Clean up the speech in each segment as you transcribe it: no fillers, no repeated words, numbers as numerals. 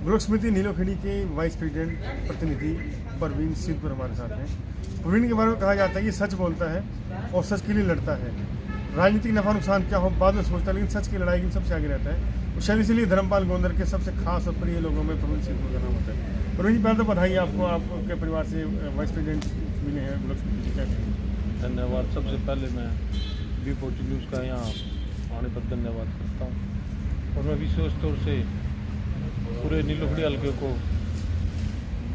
Block समिति नीलोखेड़ी के vice president प्रतिनिधि परवीन सिद्धपुर हमारे साथ हैं। परवीन के बारे में कहा जाता है कि सच बोलता है और सच के लिए लड़ता है। राजनीतिक नफा नुकसान क्या हो बाद में सोचता है, लेकिन सच की लड़ाई की सबसे आगे रहता है। और शायद इसीलिए धर्मपाल गोंदर के सबसे खास और प्रिय लोगों में परवीन सिद्धपुर का नाम होता है। परवीन जी, पहले तो बधाई आपको, आपके परिवार से वाइस प्रेसिडेंट मिले हैं ब्लॉक समिति के। धन्यवाद। सबसे पहले मैं B40 न्यूज़ का यहाँ आने पर धन्यवाद करता हूँ और मैं विशेष तौर से पूरे नीलोखेड़ी हल्के को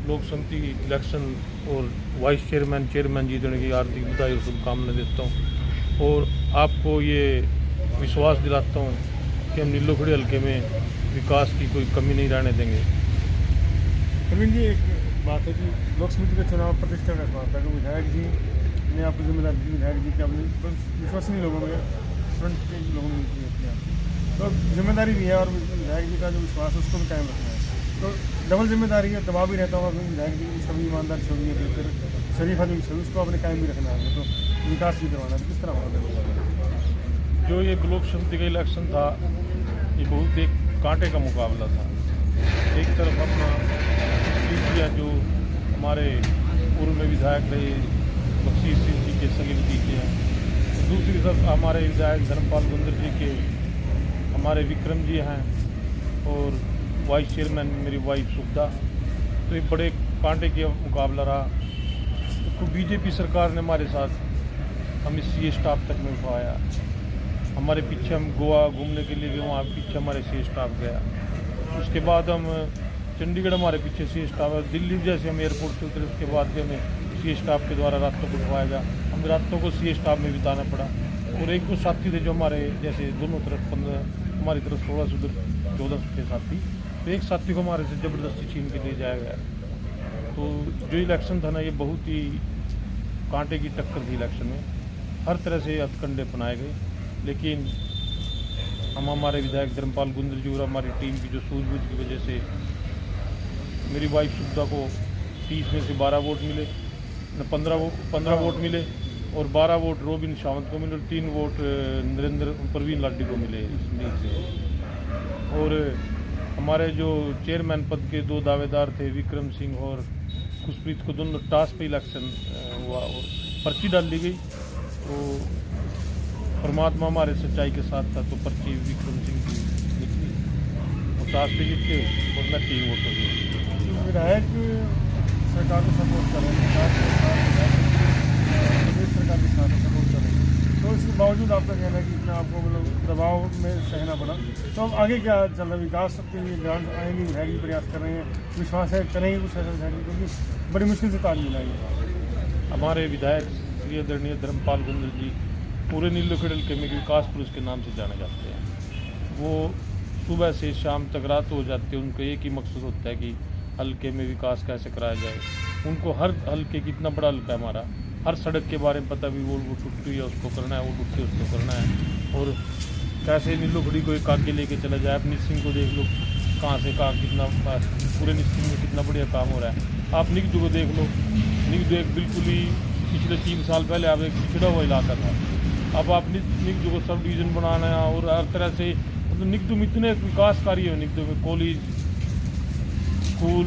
ब्लॉक समिति इलेक्शन और वाइस चेयरमैन जीतने की हार्दिक बधाई और शुभकामनाएं देता हूँ और आपको ये विश्वास दिलाता हूँ कि हम नीलोखेड़ी हल्के में विकास की कोई कमी नहीं रहने देंगे। परवीन जी, एक बात है कि ब्लॉक समिति का चुनाव प्रतिष्ठा का सवाल था कि विधायक जी ने आपको जिम्मेदारी दी, विधायक जी के अपने विश्वसनीय लोगों में फ्रंट के लोगों में किया, तो जिम्मेदारी भी है और विधायक जी का जो विश्वास है उसको भी कायम रखना है। तो डबल जिम्मेदारी है, दबाव भी रहता होगा क्योंकि विधायक जी की छवि ईमानदार छवि है, फिर शरीफ आदमी छवि उसको अपने कायम भी रखना है, तो विकास भी करवाना है। किस तरह होगा? जो ये ब्लॉक समिति का इलेक्शन था, ये बहुत एक कांटे का मुकाबला था। एक तरफ अपना किया जो हमारे पूर्व में विधायक रहे बख्शीश सिंह जी के सगे भतीजे हैं, दूसरी तरफ हमारे विधायक धर्मपाल गोंदर जी के हमारे विक्रम जी हैं और वाइस चेयरमैन मेरी वाइफ सुविधा। तो एक बड़े कांटे का मुकाबला रहा। तो बीजेपी सरकार ने हमारे साथ हम इस CA स्टाफ तक में उठाया। हमारे पीछे हम गोवा घूमने के लिए गए, वहाँ पीछे हमारे CA स्टाफ गया। उसके बाद हम चंडीगढ़ हमारे पीछे CA स्टाफ है। दिल्ली जैसे हम एयरपोर्ट से उतरे उसके बाद भी हमें CA स्टाफ के द्वारा रातों को उठवाया गया। हम रातों को CA स्टाफ में बिताना पड़ा। और एक दो साथी थे जो हमारे जैसे दोनों तरफ 15, हमारी तरफ 16 से उधर 14 थे साथी, तो एक साथी को हमारे से ज़बरदस्ती छीन के ले जाया गया। तो जो इलेक्शन था ना, ये बहुत ही कांटे की टक्कर थी। इलेक्शन में हर तरह से हथकंडे अपनाए गए, लेकिन हम हमारे विधायक धर्मपाल गोंदर जी और हमारी टीम की जो सूझबूझ की वजह से मेरी वाइफ सुविधा को 30 में से 12 वोट मिले, 15 वोट मिले और 12 वोट रोबिन सावंत को मिले और 3 वोट नरेंद्र परवीन लाडी को मिले इस लीग से। और हमारे जो चेयरमैन पद के 2 दावेदार थे, विक्रम सिंह और खुशप्रीत को, दोनों टास्क पे इलेक्शन हुआ और पर्ची डाल दी गई। तो परमात्मा हमारे सच्चाई के साथ था, तो पर्ची विक्रम सिंह की निकली और टास्क पे जीत के और मैं 3 वोटों से। विधायक सरकार को सपोर्ट कर रहे हैं, प्रदेश सरकार के साथ सपोर्ट कर रहे हैं, तो इसके बावजूद आपका कहना है कि इतना आपको मतलब दबाव में सहना पड़ा। तो अब आगे क्या चल रहा है? विकास के लिए ग्रांट आएंगे, विधायक भी प्रयास कर रहे हैं, विश्वास है करेंगे कुछ ऐसा विधायक, क्योंकि बड़ी मुश्किल से ताल मिला है। हमारे विधायक श्री आदरणीय धर्मपाल गोंदर जी पूरे नीलोखेड़ी हल्के में विकास पुरुष के नाम से जाने जाते हैं। वो सुबह से शाम तक रात हो जाती है, उनको एक ही मकसद होता है कि हल्के में विकास कैसे कराया जाए। उनको हर हल्के की, इतना बड़ा हल्का है हमारा, हर सड़क के बारे में पता भी, वो टूटी है उसको करना है, वो टूटी उसको करना है। और कैसे नीलोखेड़ी को एक आगे लेके चला जाए। आप निसिंग को देख लो, कहाँ से कहाँ कितना पूरे निसिंग में कितना बढ़िया काम हो रहा है। आप निगदू को देख लो, निगदू एक बिल्कुल ही पिछले 3 साल पहले आप एक पिछड़ा हुआ इलाका था, अब आप निगदू को सब डिवीज़न बनाना है और हर तरह से मतलब निगदू में इतने विकास कार्य है। निगदू में कॉलेज, स्कूल,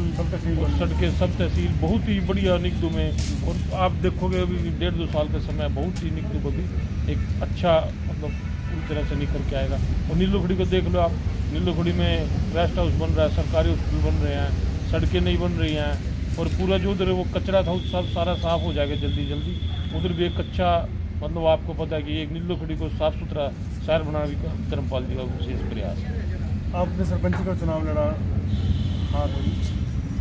सड़कें, सब तहसील बहुत ही बढ़िया निगदू में। और आप देखोगे अभी 1.5-2 साल का समय, बहुत ही निगदू को भी एक अच्छा मतलब पूरी तरह से निकल के आएगा। और नीलोखेड़ी को देख लो आप, नीलोखेड़ी में रेस्ट हाउस बन रहा है, सरकारी हॉस्पिटल बन रहे हैं, सड़कें नहीं बन रही हैं और पूरा जो उधर वो कचरा था सब सारा साफ़ हो जाएगा जल्दी जल्दी। उधर भी एक अच्छा मतलब आपको पता है कि एक नीलोखेड़ी को साफ़ सुथरा शहर बनाना भी धर्मपाल जी का विशेष प्रयास है। आपने सरपंच का चुनाव लड़ा, हाँ, तो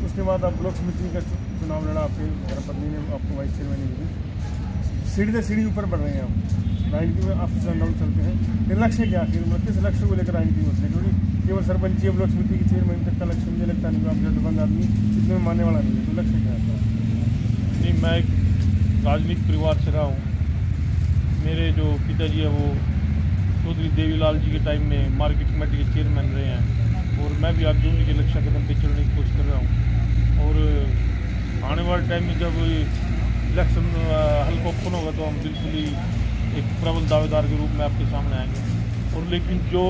उसके बाद आप ब्लॉक समिति का चुनाव लड़ा, आपके धर्मपत्नी ने आपको वाइस चेयरमैन मिली। सीढ़ी से सीढ़ी ऊपर बढ़ रहे हैं आप राजनीति में, आप डाउन चलते हैं। ये लक्ष्य क्या आखिर, मतलब किस लक्ष्य को लेकर राजनीति में उतरे? क्योंकि केवल सरपंच या ब्लॉक समिति की चेयरमैन तक का लक्ष्य मुझे लगता नहीं, आप जल्दबंद आदमी इतने में मानने वाला नहीं है, तो लक्ष्य क्या है? नहीं, मैं एक राजनीतिक परिवार से रहा हूँ। मेरे जो पिताजी है वो चौधरी देवीलाल जी के टाइम में मार्केट कमेटी के चेयरमैन रहे हैं और मैं भी आज उन्हीं के लक्ष्य कदम पे चलने की कोशिश कर रहा हूँ। और आने वाले टाइम में जब इलेक्शन हल्का ओपन होगा तो हम बिल्कुल ही एक प्रबल दावेदार के रूप में आपके सामने आएंगे। और लेकिन जो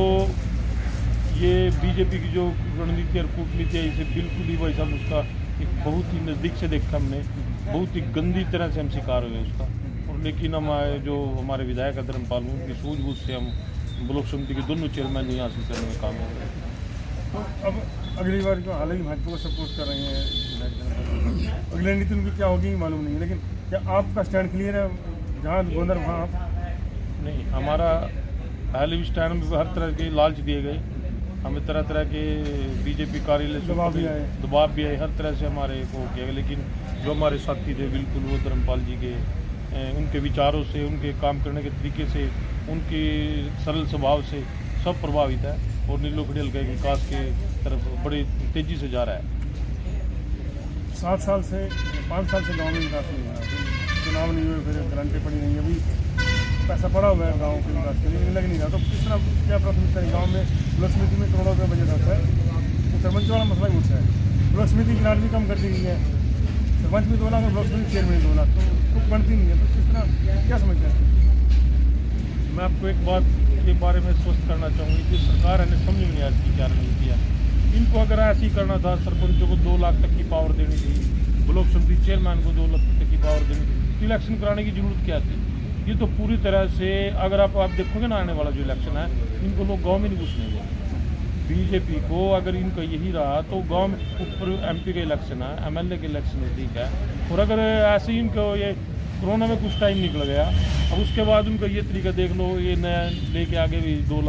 ये बीजेपी की जो रणनीति और कूटनीति है इसे बिल्कुल ही भाई साहब उसका एक बहुत ही नज़दीक से देखा हमने, बहुत ही गंदी तरह से हम शिकार हुए उसका। और लेकिन हमारे विधायक है धर्मपाल उनकी सूझबूझ से हम ब्लॉक समिति के दोनों चेयरमैन ही हासिल करने में कामयाब रहे। तो अब अगली बार जो हालांकि भाजपा को सपोर्ट कर रहे हैं, अगली रणनीति उनकी क्या होगी मालूम नहीं है, लेकिन क्या आपका स्टैंड क्लियर है? जहाँ गोंदर वहाँ आप? नहीं, हमारा पहले भी स्टैंड में हर तरह के लालच दिए गए, हमें तरह तरह के बीजेपी कार्यालय से दबाव भी आए, हर तरह से हमारे को किया गया, लेकिन जो हमारे साथी थे बिल्कुल वो धर्मपाल जी के उनके विचारों से, उनके काम करने के तरीके से, उनके सरल स्वभाव से सब प्रभावित है और नीलो खड़ेल के विकास के तरफ बड़ी तेज़ी से जा रहा है। 7 साल से 5 साल से गाँव में विकास नहीं हो रहा, चुनाव नहीं हुए, फिर गारंटी पड़ी नहीं, अभी पैसा पड़ा हुआ है गाँव के विकास के लिए, लग नहीं रहा। तो किस तरह क्या प्राथमिकता है? गाँव में ब्लॉक समिति में करोड़ों रुपये बजट होता है, तो सरपंच वाला मसला ही उठता है। ब्लॉक समिति की ग्रांट भी कम कर दी गई है, सरपंच भी 2 लाख और ब्लॉक समिति चेयरमैन 2 लाख, तो बनती नहीं है। तो किस तरह क्या समझते हैं? मैं आपको एक बात के बारे में स्पष्ट करना चाहूँगी कि सरकार ने समझ में नहीं आज की क्या रणनीति है। इनको अगर ऐसे ही करना था, सरपंचों को 2 लाख तक की पावर देनी थी, ब्लॉक समिति चेयरमैन को 2 लाख तक की पावर देनी थी, तो इलेक्शन कराने की जरूरत क्या थी? ये तो पूरी तरह से अगर आप देखोगे ना आने वाला जो इलेक्शन है, इनको लोग गांव में नहीं घुसने देंगे। बीजेपी को अगर इनका यही रहा तो गांव में ऊपर एमपी का इलेक्शन है, एमएलए के इलेक्शन नज़दीक है, और अगर ऐसे ही इनको ये कोरोना में कुछ टाइम निकल गया, अब उसके बाद उनका ये तरीका देख लो, ये नया लेके आगे भी 2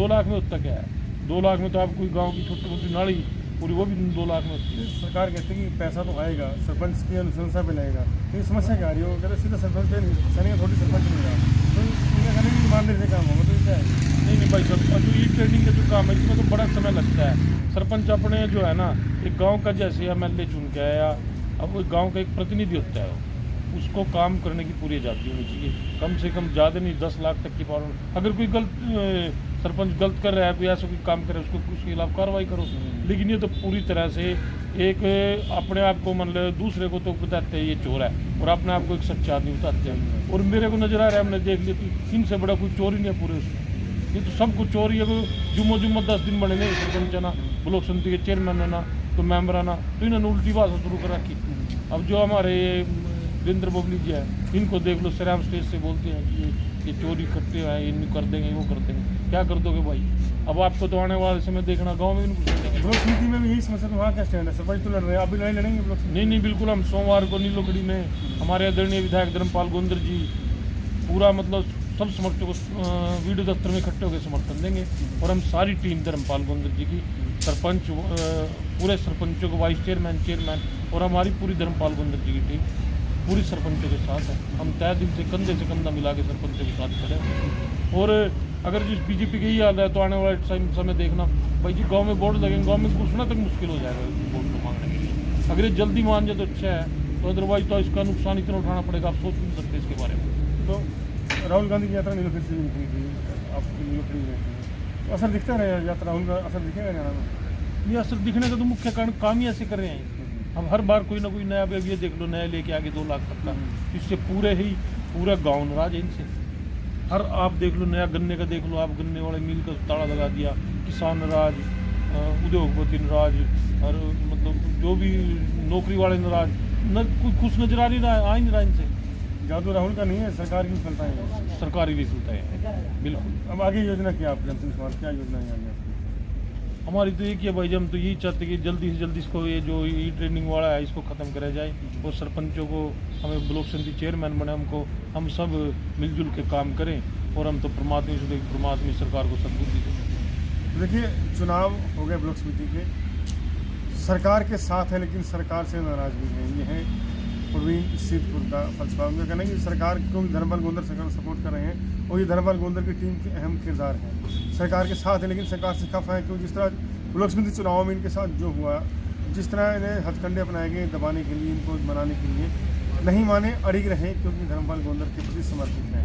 लाख में उतना क्या है? 2 लाख में तो आप कोई गाँव की छोटी मोटी नाली पूरी वो भी 2 लाख में होती है। सरकार कहती है कि पैसा तो आएगा, सरपंच की अनुशंसा पे लगेगा, लेकिन समस्या क्या आ रही है? वो कहते सीधा सरपंच पे नहीं, सैनिक थोड़ी सरपंच नहीं रहा, तो इनका कहने की ईमानदारी से काम होगा, तो क्या है? नहीं भाई साहब, जो ई ट्रेनिंग का जो काम है इसमें तो बड़ा समय लगता है। सरपंच अपने जो है ना एक गाँव का जैसे एमएलए चुन के आया, अब वो गाँव का एक प्रतिनिधि होता है, उसको काम करने की पूरी आज़ादी होनी चाहिए, कम से कम ज़्यादा नहीं 10 लाख तक की पावर। अगर कोई सरपंच गलत कर रहा है, कोई ऐसा कोई काम करे, उसको उसके खिलाफ कार्रवाई करो। लेकिन ये तो पूरी तरह से एक अपने आप को मतलब दूसरे को तो बताते हैं ये चोर है, और अपने आप को एक सच्चा आदमी बताते हैं। और मेरे को नजर आ रहा है, हमने देख लिया तो इनसे बड़ा कोई चोर ही नहीं है पूरे उसमें, ये तो सब कुछ चोर ही है। जुम्मो 10 दिन बने नहीं, सरपंच है ना, ब्लॉक समिति के चेयरमैन है ना, तो मेंबर है ना, तो इन्होंने उल्टी भाषा शुरू कर रखी। अब जो हमारे वीरेंद्र बबली जी है, इनको देख लो, श्रीराम स्टेज से बोलते हैं कि ये चोरी करते हैं, ये कर देंगे, वो कर देंगे। क्या कर दोगे भाई? अब आपको तो आने वाले समय देखना गांव में भी नहीं घुस देंगे। ब्लॉक समिति में भी यही समस्या, तो वहाँ क्या स्टैंड है? सरपंच तो लड़ रहे हैं, आप भी लड़ाई लड़ेंगे ब्लॉक समिति? नहीं, बिल्कुल, हम सोमवार को नीलोखड़ी में हमारे आदरणीय विधायक धर्मपाल गोंदर जी पूरा मतलब सब समर्थकों को वीडियो दफ्तर में इकट्ठे होकर समर्थन देंगे, और हम सारी टीम धर्मपाल गोंदर जी की, सरपंच पूरे सरपंचों को, वाइस चेयरमैन और हमारी पूरी धर्मपाल गोंदर जी की टीम पूरी सरपंचों के साथ है। हम तय दिल से कंधे से कंधा मिला के सरपंचों के साथ खड़े हैं। और अगर जिस बीजेपी की यही हाल है तो आने वाले समय देखना भाई जी, गांव में बोर्ड लगेंगे, गांव में घुसना तक मुश्किल हो जाएगा वोट को मांगने के लिए। अगर ये जल्दी मान जाए तो अच्छा है, तो अदरवाइज तो इसका नुकसान इतना उठाना पड़ेगा, आप सोच नहीं सकते इसके बारे में। तो राहुल गांधी की यात्रा नीलोखड़ी से निकली थी, आपकी नीलोखड़ी में तो असर दिखता रहे यात्रा, राहुल का असर दिखेगा हरियाणा में? ये असर दिखने का तो मुख्य कारण काम ही ऐसे कर रहे हैं। हम हर बार कोई ना कोई नया, ये देख लो नया लेके आगे 2 लाख तक का, इससे पूरा गाँव नाराज है इनसे। हर आप देख लो, नया गन्ने का देख लो, आप गन्ने वाले मिल का ताला लगा दिया, किसान नाराज, उद्योगपति नाराज, और मतलब जो भी नौकरी वाले नाराज, न कोई खुश नजर आ नहीं रहा इनसे। जादू राहुल का नहीं है, सरकार की विफलता है, सरकारी विफलता है बिल्कुल। अब आगे योजना क्या आप जनता सवाल क्या योजना है आगे? हमारी तो एक ही है भाई, हम तो यही चाहते कि जल्दी से जल्दी इसको, ये जो ई ट्रेनिंग वाला है इसको ख़त्म करा जाए, और सरपंचों को, हमें ब्लॉक समिति चेयरमैन बने, हम सब मिलजुल के काम करें, और हम तो परमात्मा सरकार को सद्बुद्धि दें। देखिए, चुनाव हो गए ब्लॉक समिति के, सरकार के साथ है लेकिन सरकार से नाराज भी है। ये है प्रवीण सीतपुर का फलसफा। उनका कहना है कि सरकार को धर्मपाल गोंदर सरकार सपोर्ट कर रहे हैं, और ये धर्मपाल गोंदर की टीम के अहम किरदार है, सरकार के साथ है लेकिन सरकार से खफा है। क्यों? जिस तरह ब्लॉक समिति चुनाव में इनके साथ जो हुआ, जिस तरह इन्हें हथकंडे अपनाए गए दबाने के लिए, इनको बनाने के लिए, नहीं माने, अड़िग रहे, क्योंकि धर्मपाल गोंदर के प्रति समर्पित है,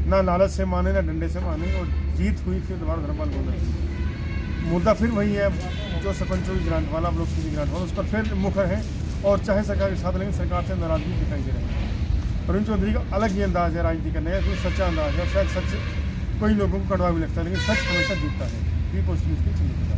ना लालच से माने ना डंडे से माने, और जीत हुई फिर दोबारा धर्मपाल गोंदर की। मुद्दा फिर वही है जो सरपंचों की ग्रांट वाला, ब्लॉक समिति ग्रांट वाला, उस पर फिर मुखर है, और चाहे सरकार के साथ, लेकिन सरकार से नाराजगी दिखाई दे रही है। प्रवीण चौधरी का अलग ही अंदाज है राजनीति करने का, कोई सच्चा अंदाज है, शायद सच कोई लोगों को कड़वा भी लगता है, लेकिन सच हमेशा जीतता है। बी पोस्ट न्यूज़ की चिंता।